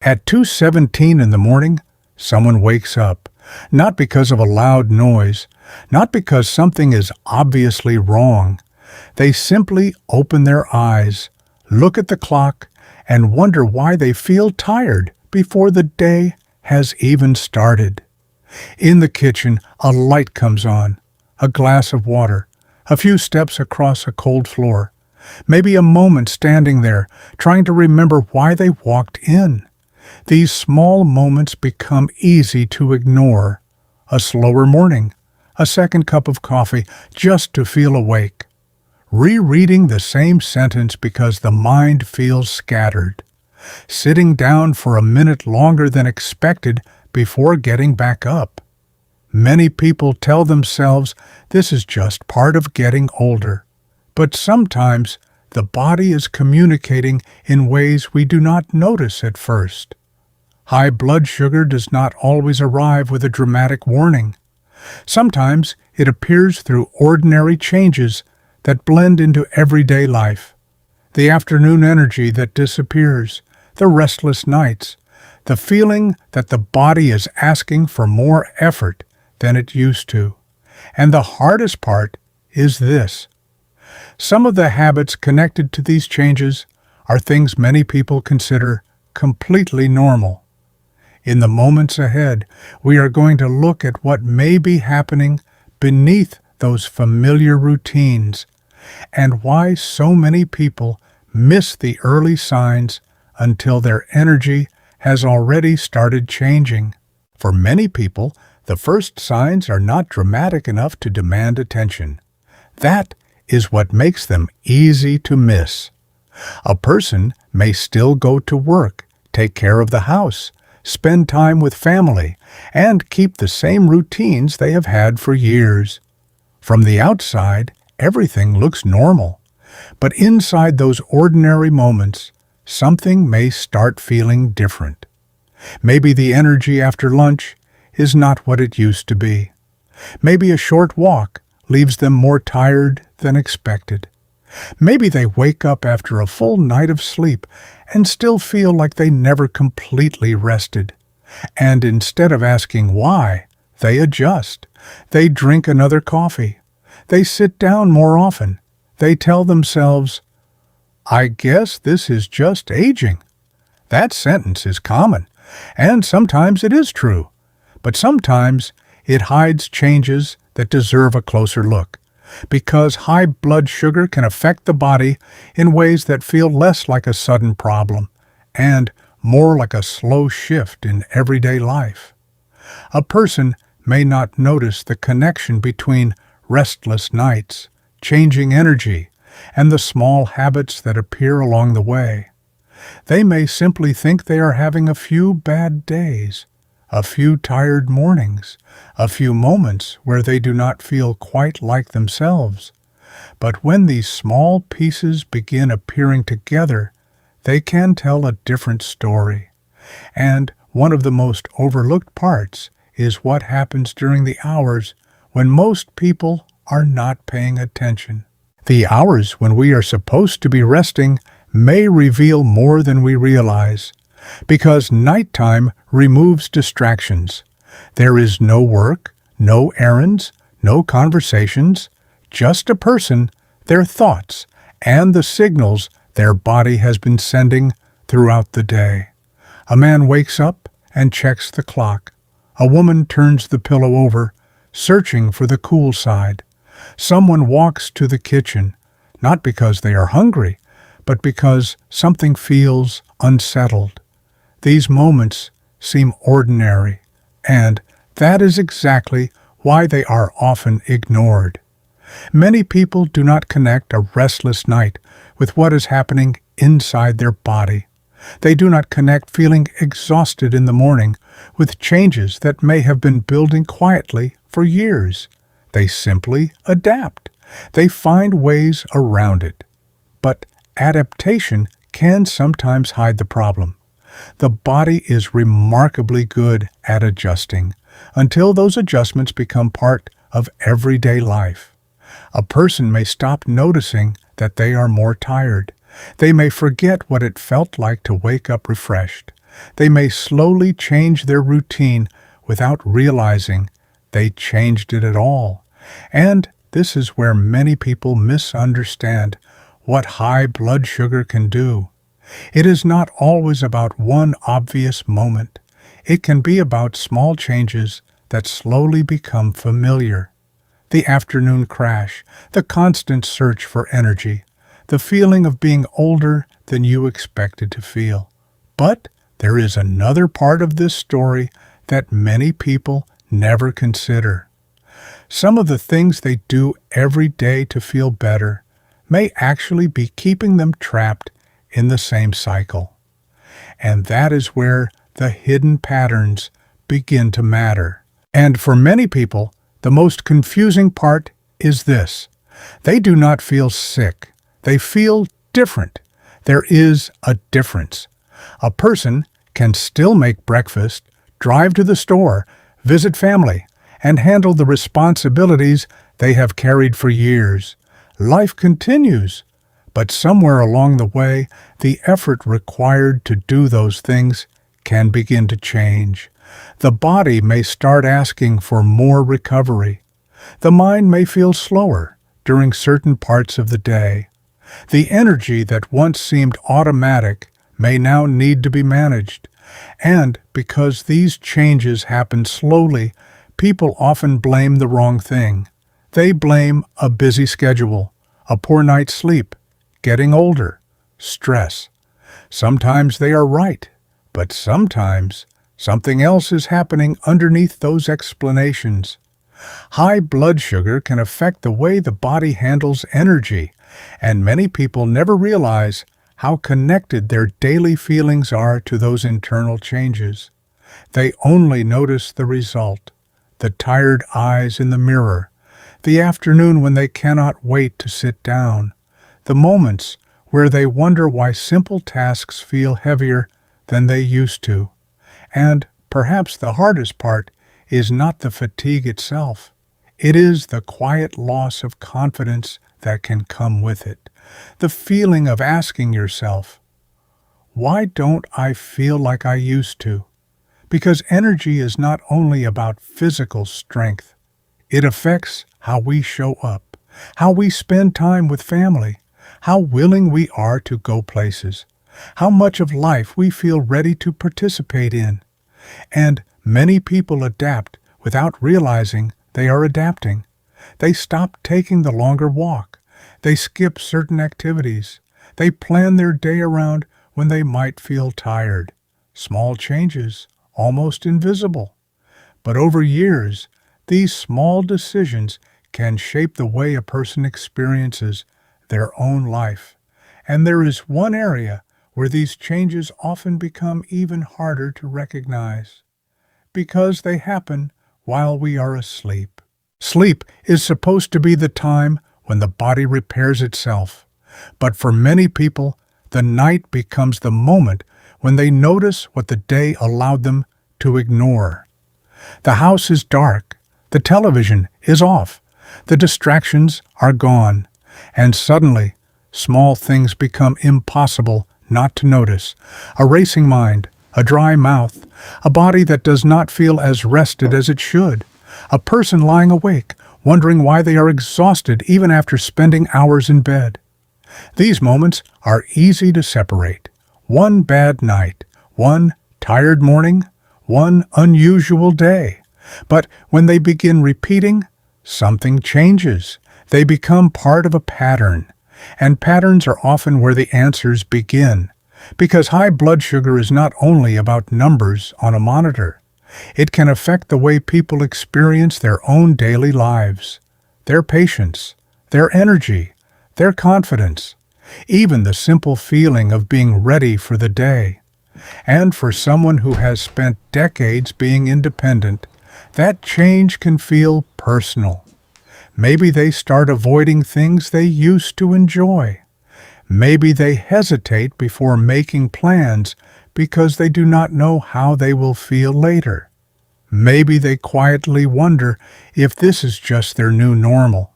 At 2:17 in the morning, someone wakes up, not because of a loud noise, not because something is obviously wrong. They simply open their eyes, look at the clock, and wonder why they feel tired before the day has even started. In the kitchen, a light comes on, a glass of water, a few steps across a cold floor, maybe a moment standing there, trying to remember why they walked in. These small moments become easy to ignore. A slower morning, a second cup of coffee just to feel awake. Rereading the same sentence because the mind feels scattered. Sitting down for a minute longer than expected before getting back up. Many people tell themselves this is just part of getting older. But sometimes the body is communicating in ways we do not notice at first. High blood sugar does not always arrive with a dramatic warning. Sometimes it appears through ordinary changes that blend into everyday life. The afternoon energy that disappears, the restless nights, the feeling that the body is asking for more effort than it used to. And the hardest part is this. Some of the habits connected to these changes are things many people consider completely normal. In the moments ahead, we are going to look at what may be happening beneath those familiar routines and why so many people miss the early signs until their energy has already started changing. For many people, the first signs are not dramatic enough to demand attention. That is what makes them easy to miss. A person may still go to work, take care of the house, spend time with family, and keep the same routines they have had for years. From the outside, everything looks normal. But inside those ordinary moments, something may start feeling different. Maybe the energy after lunch is not what it used to be. Maybe a short walk leaves them more tired than expected. Maybe they wake up after a full night of sleep and still feel like they never completely rested. And instead of asking why, they adjust. They drink another coffee. They sit down more often. They tell themselves, "I guess this is just aging." That sentence is common, and sometimes it is true. But sometimes it hides changes that deserve a closer look, because high blood sugar can affect the body in ways that feel less like a sudden problem and more like a slow shift in everyday life. A person may not notice the connection between restless nights, changing energy, and the small habits that appear along the way. They may simply think they are having a few bad days, a few tired mornings, a few moments where they do not feel quite like themselves. But when these small pieces begin appearing together, they can tell a different story. And one of the most overlooked parts is what happens during the hours when most people are not paying attention. The hours when we are supposed to be resting may reveal more than we realize, because nighttime removes distractions. There is no work, no errands, no conversations, just a person, their thoughts, and the signals their body has been sending throughout the day. A man wakes up and checks the clock. A woman turns the pillow over, searching for the cool side. Someone walks to the kitchen, not because they are hungry, but because something feels unsettled. These moments seem ordinary, and that is exactly why they are often ignored. Many people do not connect a restless night with what is happening inside their body. They do not connect feeling exhausted in the morning with changes that may have been building quietly for years. They simply adapt. They find ways around it. But adaptation can sometimes hide the problem. The body is remarkably good at adjusting until those adjustments become part of everyday life. A person may stop noticing that they are more tired. They may forget what it felt like to wake up refreshed. They may slowly change their routine without realizing they changed it at all. And this is where many people misunderstand what high blood sugar can do. It is not always about one obvious moment. It can be about small changes that slowly become familiar. The afternoon crash, the constant search for energy, the feeling of being older than you expected to feel. But there is another part of this story that many people never consider. Some of the things they do every day to feel better may actually be keeping them trapped in the same cycle. And that is where the hidden patterns begin to matter. And for many people, the most confusing part is this. They do not feel sick. They feel different. There is a difference. A person can still make breakfast, drive to the store, visit family, and handle the responsibilities they have carried for years. Life continues, but somewhere along the way, the effort required to do those things can begin to change. The body may start asking for more recovery. The mind may feel slower during certain parts of the day. The energy that once seemed automatic may now need to be managed. And because these changes happen slowly, people often blame the wrong thing. They blame a busy schedule, a poor night's sleep, getting older, stress. Sometimes they are right, but sometimes something else is happening underneath those explanations. High blood sugar can affect the way the body handles energy, and many people never realize how connected their daily feelings are to those internal changes. They only notice the result, the tired eyes in the mirror, the afternoon when they cannot wait to sit down, the moments where they wonder why simple tasks feel heavier than they used to. And perhaps the hardest part is not the fatigue itself. It is the quiet loss of confidence that can come with it. The feeling of asking yourself, why don't I feel like I used to? Because energy is not only about physical strength. It affects how we show up, how we spend time with family, how willing we are to go places, how much of life we feel ready to participate in. And many people adapt without realizing they are adapting. They stop taking the longer walk. They skip certain activities. They plan their day around when they might feel tired. Small changes, almost invisible. But over years, these small decisions can shape the way a person experiences their own life. And there is one area where these changes often become even harder to recognize, because they happen while we are asleep. Sleep is supposed to be the time when the body repairs itself. But for many people, the night becomes the moment when they notice what the day allowed them to ignore. The house is dark, the television is off, the distractions are gone, and suddenly small things become impossible not to notice. A racing mind, a dry mouth, a body that does not feel as rested as it should, a person lying awake, wondering why they are exhausted even after spending hours in bed. These moments are easy to separate. One bad night, one tired morning, one unusual day. But when they begin repeating, something changes. They become part of a pattern. And patterns are often where the answers begin. Because high blood sugar is not only about numbers on a monitor. It can affect the way people experience their own daily lives, their patience, their energy, their confidence, even the simple feeling of being ready for the day. And for someone who has spent decades being independent, that change can feel personal. Maybe they start avoiding things they used to enjoy. Maybe they hesitate before making plans because they do not know how they will feel later. Maybe they quietly wonder if this is just their new normal.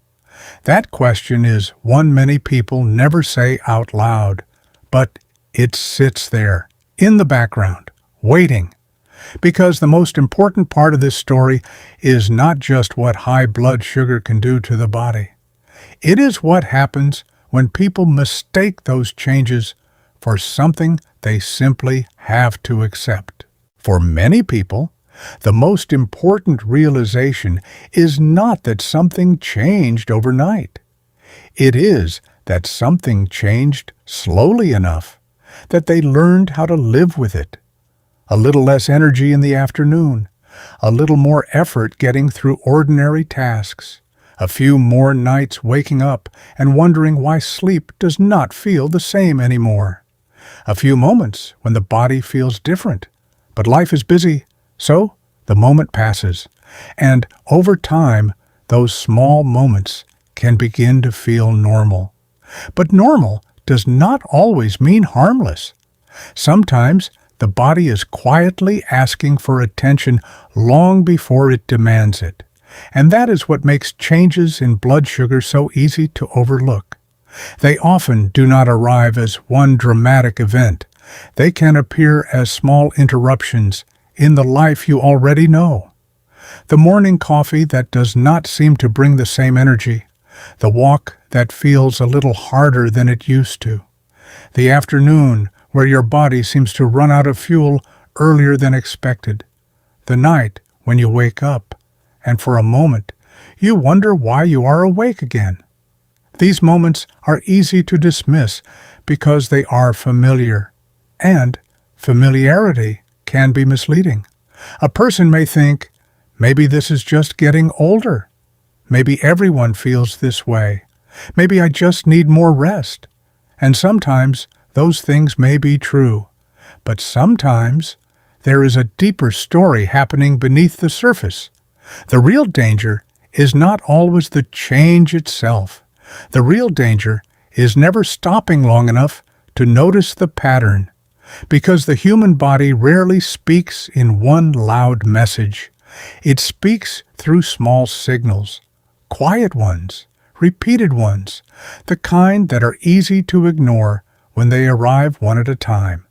That question is one many people never say out loud, but it sits there, in the background, waiting. Because the most important part of this story is not just what high blood sugar can do to the body. It is what happens when people mistake those changes for something they simply have to accept. For many people, the most important realization is not that something changed overnight. It is that something changed slowly enough that they learned how to live with it. A little less energy in the afternoon, a little more effort getting through ordinary tasks, a few more nights waking up and wondering why sleep does not feel the same anymore. A few moments when the body feels different, but life is busy, so the moment passes. And over time, those small moments can begin to feel normal. But normal does not always mean harmless. Sometimes the body is quietly asking for attention long before it demands it. And that is what makes changes in blood sugar so easy to overlook. They often do not arrive as one dramatic event. They can appear as small interruptions in the life you already know. The morning coffee that does not seem to bring the same energy. The walk that feels a little harder than it used to. The afternoon where your body seems to run out of fuel earlier than expected. The night when you wake up, and for a moment, you wonder why you are awake again. These moments are easy to dismiss because they are familiar, and familiarity can be misleading. A person may think, maybe this is just getting older. Maybe everyone feels this way. Maybe I just need more rest. And sometimes those things may be true. But sometimes there is a deeper story happening beneath the surface. The real danger is not always the change itself. The real danger is never stopping long enough to notice the pattern. Because the human body rarely speaks in one loud message. It speaks through small signals, quiet ones, repeated ones, the kind that are easy to ignore when they arrive one at a time.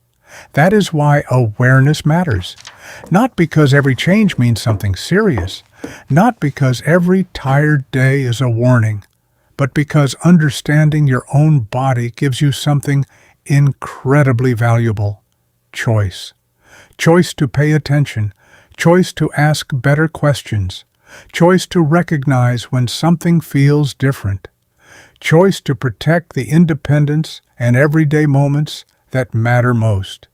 That is why awareness matters. Not because every change means something serious, not because every tired day is a warning, but because understanding your own body gives you something incredibly valuable. Choice. Choice to pay attention. Choice to ask better questions. Choice to recognize when something feels different. Choice to protect the independence and everyday moments that matter most.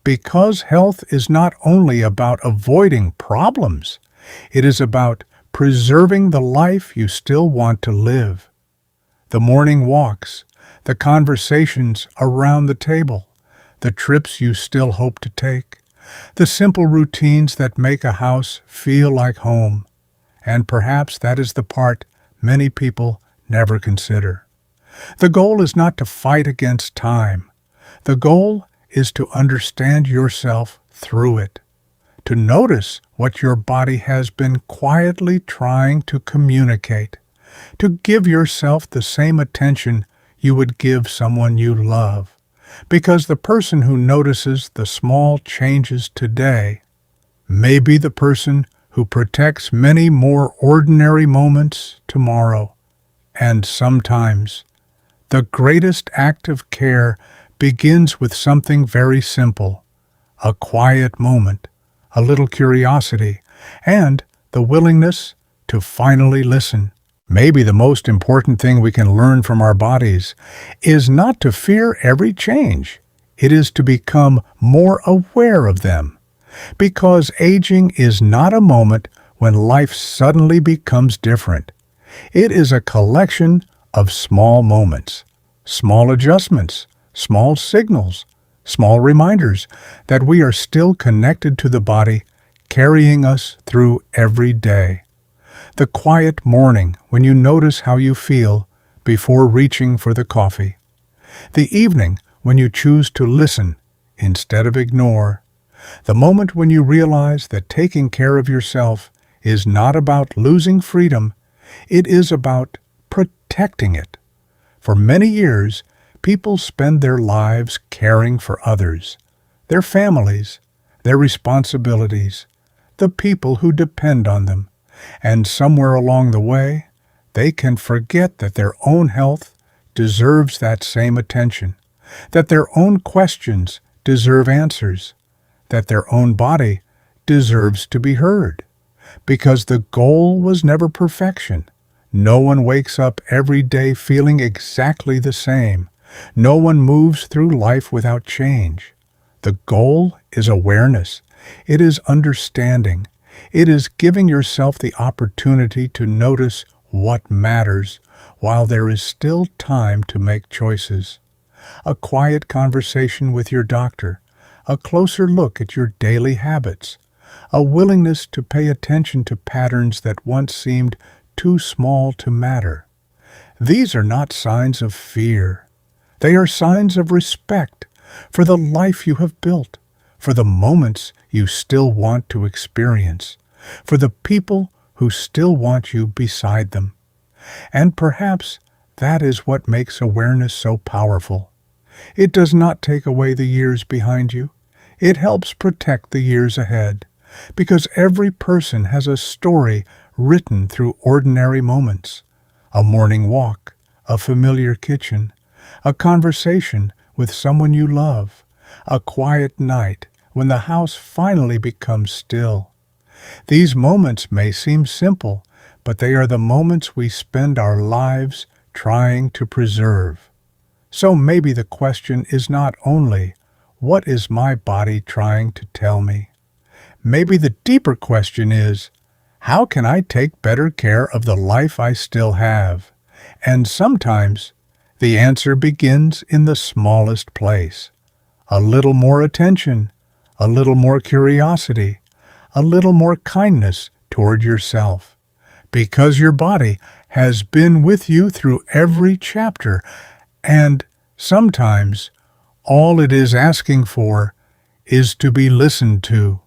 Because health is not only about avoiding problems, it is about preserving the life you still want to live. The morning walks, the conversations around the table, the trips you still hope to take, the simple routines that make a house feel like home. And perhaps that is the part many people never consider. The goal is not to fight against time. The goal is to understand yourself through it, to notice what your body has been quietly trying to communicate, to give yourself the same attention you would give someone you love. Because the person who notices the small changes today may be the person who protects many more ordinary moments tomorrow. And sometimes, the greatest act of care begins with something very simple, a quiet moment, a little curiosity, and the willingness to finally listen. Maybe the most important thing we can learn from our bodies is not to fear every change. It is to become more aware of them. Because aging is not a moment when life suddenly becomes different. It is a collection of small moments, small adjustments, small signals, small reminders that we are still connected to the body, carrying us through every day. The quiet morning when you notice how you feel before reaching for the coffee. The evening when you choose to listen instead of ignore. The moment when you realize that taking care of yourself is not about losing freedom, it is about protecting it. For many years, people spend their lives caring for others, their families, their responsibilities, the people who depend on them, and somewhere along the way, they can forget that their own health deserves that same attention, that their own questions deserve answers, that their own body deserves to be heard. Because the goal was never perfection. No one wakes up every day feeling exactly the same. No one moves through life without change. The goal is awareness. It is understanding. It is giving yourself the opportunity to notice what matters while there is still time to make choices. A quiet conversation with your doctor, a closer look at your daily habits, a willingness to pay attention to patterns that once seemed too small to matter. These are not signs of fear. They are signs of respect for the life you have built, for the moments you still want to experience, for the people who still want you beside them. And perhaps that is what makes awareness so powerful. It does not take away the years behind you. It helps protect the years ahead, because every person has a story written through ordinary moments. A morning walk, a familiar kitchen, a conversation with someone you love, a quiet night when the house finally becomes still. These moments may seem simple, but they are the moments we spend our lives trying to preserve. So maybe the question is not only, what is my body trying to tell me? Maybe the deeper question is, how can I take better care of the life I still have? And sometimes the answer begins in the smallest place. A little more attention, a little more curiosity, a little more kindness toward yourself. Because your body has been with you through every chapter, and sometimes all it is asking for is to be listened to.